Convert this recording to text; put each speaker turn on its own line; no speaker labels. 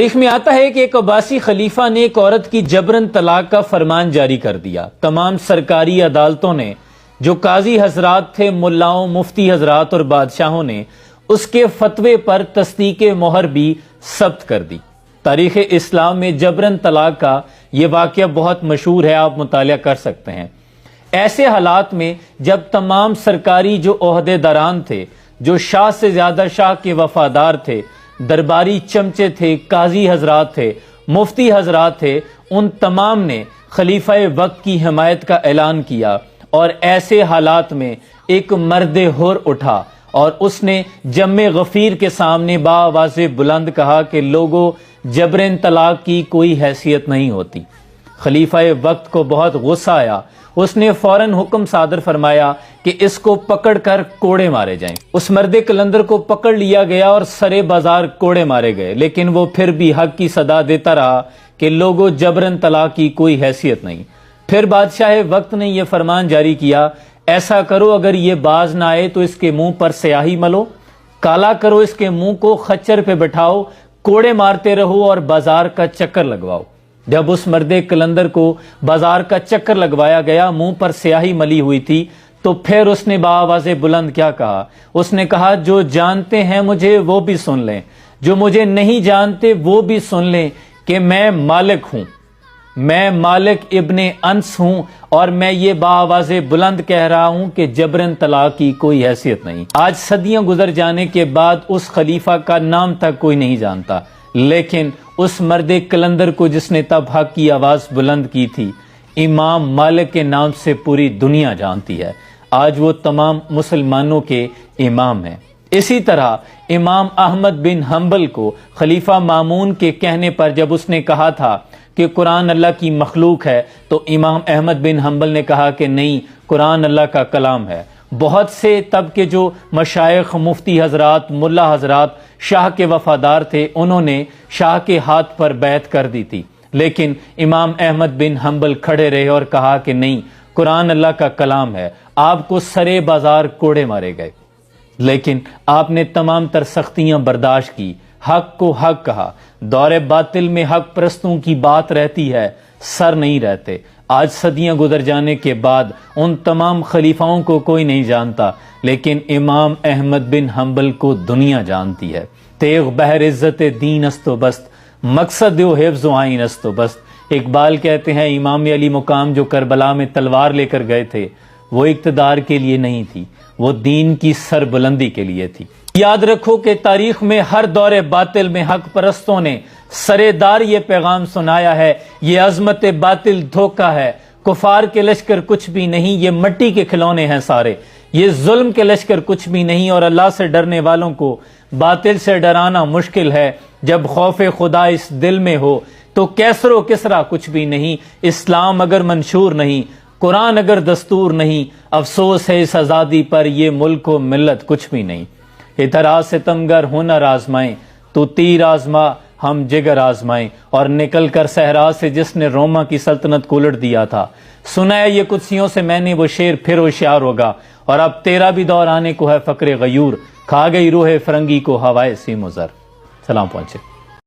تاریخ میں آتا ہے کہ ایک عباسی خلیفہ نے ایک عورت کی جبرن طلاق کا فرمان جاری کر دیا۔ تمام سرکاری عدالتوں نے، جو قاضی حضرات تھے، ملاؤں، مفتی حضرات اور بادشاہوں نے اس کے فتوے پر تصدیق مہر بھی ثبت کر دی۔ تاریخ اسلام میں جبرن طلاق کا یہ واقعہ بہت مشہور ہے، آپ مطالعہ کر سکتے ہیں۔ ایسے حالات میں جب تمام سرکاری جو عہدے داران تھے، جو شاہ سے زیادہ شاہ کے وفادار تھے، درباری چمچے تھے، قاضی حضرات تھے، مفتی حضرات تھے، ان تمام نے خلیفہ وقت کی حمایت کا اعلان کیا، اور ایسے حالات میں ایک مرد حر اٹھا اور اس نے جم غفیر کے سامنے بآواز بلند کہا کہ لوگوں، جبرن طلاق کی کوئی حیثیت نہیں ہوتی۔ خلیفہ وقت کو بہت غصہ آیا، اس نے فوراً حکم صادر فرمایا کہ اس کو پکڑ کر کوڑے مارے جائیں۔ اس مرد قلندر کو پکڑ لیا گیا اور سرے بازار کوڑے مارے گئے، لیکن وہ پھر بھی حق کی صدا دیتا رہا کہ لوگوں، جبرن طلاق کی کوئی حیثیت نہیں۔ پھر بادشاہ وقت نے یہ فرمان جاری کیا، ایسا کرو، اگر یہ باز نہ آئے تو اس کے منہ پر سیاہی ملو، کالا کرو اس کے منہ کو، خچر پہ بٹھاؤ، کوڑے مارتے رہو اور بازار کا چکر لگواؤ۔ جب اس مرد قلندر کو بازار کا چکر لگوایا گیا، منہ پر سیاہی ملی ہوئی تھی، تو پھر اس نے بآواز بلند کیا کہا؟ اس نے کہا، جو جانتے ہیں مجھے وہ بھی سن لیں، جو مجھے نہیں جانتے وہ بھی سن لیں کہ میں مالک ہوں، میں مالک ابن انس ہوں، اور میں یہ بآواز بلند کہہ رہا ہوں کہ جبرن طلاق کی کوئی حیثیت نہیں۔ آج صدیاں گزر جانے کے بعد اس خلیفہ کا نام تک کوئی نہیں جانتا، لیکن اس مرد قلندر کو جس نے تب حق کی آواز بلند کی تھی، امام مالک کے نام سے پوری دنیا جانتی ہے۔ آج وہ تمام مسلمانوں کے امام ہیں۔ اسی طرح امام احمد بن حنبل کو خلیفہ مامون کے کہنے پر جب اس نے کہا تھا کہ قرآن اللہ کی مخلوق ہے، تو امام احمد بن حنبل نے کہا کہ نہیں، قرآن اللہ کا کلام ہے۔ بہت سے تب کے جو مشائخ، مفتی حضرات، ملا حضرات شاہ کے وفادار تھے، انہوں نے شاہ کے ہاتھ پر بیعت کر دی تھی، لیکن امام احمد بن حنبل کھڑے رہے اور کہا کہ نہیں، قرآن اللہ کا کلام ہے۔ آپ کو سرے بازار کوڑے مارے گئے، لیکن آپ نے تمام تر سختیاں برداشت کی، حق کو حق کہا۔ دور باطل میں حق پرستوں کی بات رہتی ہے، سر نہیں رہتے۔ آج صدیاں گزر جانے کے بعد ان تمام خلیفاؤں کو کوئی نہیں جانتا، لیکن امام احمد بن حنبل کو دنیا جانتی ہے۔ تیغ بہر عزت دین است و بست، مقصد و حفظ و عین است و بست۔ اقبال کہتے ہیں، امام علی مقام جو کربلا میں تلوار لے کر گئے تھے، وہ اقتدار کے لیے نہیں تھی، وہ دین کی سر بلندی کے لیے تھی۔ یاد رکھو کہ تاریخ میں ہر دور باطل میں حق پرستوں نے سرے دار یہ پیغام سنایا ہے، یہ عظمت باطل دھوکہ ہے، کفار کے لشکر کچھ بھی نہیں، یہ مٹی کے کھلونے ہیں سارے، یہ ظلم کے لشکر کچھ بھی نہیں، اور اللہ سے ڈرنے والوں کو باطل سے ڈرانا مشکل ہے۔ جب خوف خدا اس دل میں ہو تو کیسر و کسرا کچھ بھی نہیں، اسلام اگر منشور نہیں، قرآن اگر دستور نہیں، افسوس ہے اس آزادی پر، یہ ملک و ملت کچھ بھی نہیں۔ ادھر آ ستمگر ہنر آزمائیں، تو تیر آزما ہم جگر آزمائیں، اور نکل کر صحرا سے جس نے روما کی سلطنت کو الٹ دیا تھا، سنایا یہ قدسیوں سے میں نے وہ شعر، پھر ہوشیار ہوگا، اور اب تیرا بھی دور آنے کو ہے فقر غیور، کھا گئی روح فرنگی کو ہوائے سیم و زر۔ سلام پہنچے۔